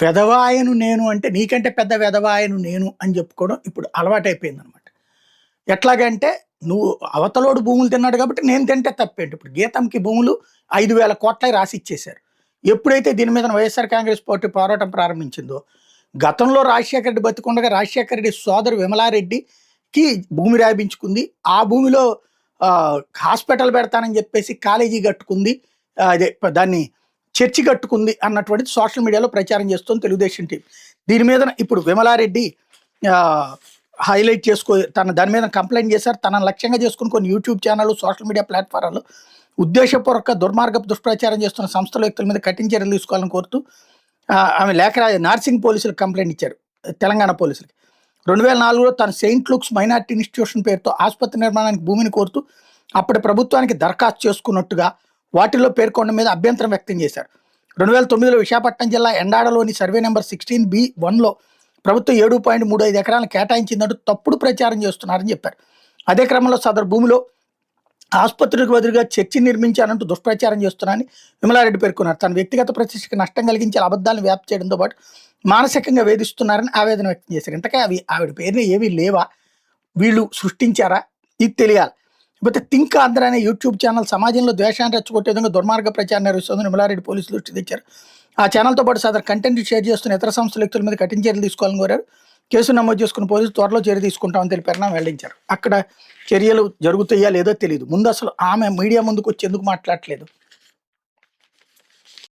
వెధవాయను నేను అంటే నీకంటే పెద్ద వెధవాయను నేను అని చెప్పుకోవడం ఇప్పుడు అలవాటైపోయిందనమాట. ఎట్లాగంటే నువ్వు అవతలోడు భూములు తిన్నాడు కాబట్టి నేను తింటే తప్పేంటి? ఇప్పుడు గీతంకి భూములు 5,000 కోట్ల రాసి ఇచ్చేశారు. ఎప్పుడైతే దీని మీద వైఎస్ఆర్ కాంగ్రెస్ పార్టీ పోరాటం ప్రారంభించిందో, గతంలో రాజశేఖర రెడ్డి బతికుండగా రాజశేఖర రెడ్డి సోదరు విమలారెడ్డికి భూమి రాయించుకుంది. ఆ భూమిలో హాస్పిటల్ పెడతానని చెప్పేసి కాలేజీ కట్టుకుంది. అదే దాన్ని చర్చి కట్టుకుంది అన్నటువంటిది సోషల్ మీడియాలో ప్రచారం చేస్తుంది తెలుగుదేశం టీం. దీని మీద ఇప్పుడు విమలారెడ్డి హైలైట్ దాని మీద కంప్లైంట్ చేశారు. తనను లక్ష్యంగా చేసుకుని కొన్ని యూట్యూబ్ ఛానల్, సోషల్ మీడియా ప్లాట్ఫారాలు ఉద్దేశపూర్వక దుర్మార్గపు దుష్ప్రచారం చేస్తున్న సంస్థల వ్యక్తుల మీద కఠిన చర్యలు తీసుకోవాలని కోరుతూ ఆమె లేఖ నార్సింగ్ పోలీసులకు కంప్లైంట్ ఇచ్చారు. తెలంగాణ పోలీసులకి 2004లో తన సెయింట్ లూక్స్ మైనార్టీ ఇన్స్టిట్యూషన్ పేరుతో ఆసుపత్రి నిర్మాణానికి భూమిని కోరుతూ అప్పటి ప్రభుత్వానికి దరఖాస్తు చేసుకున్నట్టుగా వాటిల్లో పేర్కొనడం మీద అభ్యంతరం వ్యక్తం చేశారు. 2009లో విశాఖపట్నం జిల్లా ఎండాడలోని సర్వే నెంబర్ 16B1లో ప్రభుత్వం 7.35 ఎకరాలను కేటాయించిందంటూ తప్పుడు ప్రచారం చేస్తున్నారని చెప్పారు. అదే క్రమంలో సదరు భూమిలో ఆసుపత్రికి బదులుగా చర్చి నిర్మించానంటూ దుష్ప్రచారం చేస్తున్నారని విమలారెడ్డి పేర్కొన్నారు. తన వ్యక్తిగత ప్రతిష్టకి నష్టం కలిగించే అబద్ధాలను వ్యాప్తి చేయడంతో పాటు మానసికంగా వేధిస్తున్నారని ఆవేదన వ్యక్తం చేశారు. ఇంతకే అవి ఆవిడ పేరున ఏవి లేవా, వీళ్ళు సృష్టించారా, ఇది తెలియాలి. లేకపోతే థింక్ ఆంధ్ర అనే యూట్యూబ్ ఛానల్ సమాజంలో ద్వేషాన్ని రెచ్చగొట్టే విధంగా దుర్మార్గ ప్రచారం నిర్వహిస్తుందని విమలారెడ్డి పోలీసులు దృష్టి తెచ్చారు. ఆ ఛానల్తో పాటు సదరు కంటెంట్ షేర్ చేస్తున్న ఇతర సంస్థల వ్యక్తుల మీద కఠిన చర్యలు తీసుకోవాలని కోరారు. కేసు నమోదు చేసుకున్న పోలీసులు త్వరలో చర్య తీసుకుంటామని తెలిపారని వెల్లడించారు. అక్కడ చర్యలు జరుగుతాయా లేదో తెలియదు. ముందు అసలు ఆమె మీడియా ముందుకు వచ్చి ఎందుకు మాట్లాడట్లేదు?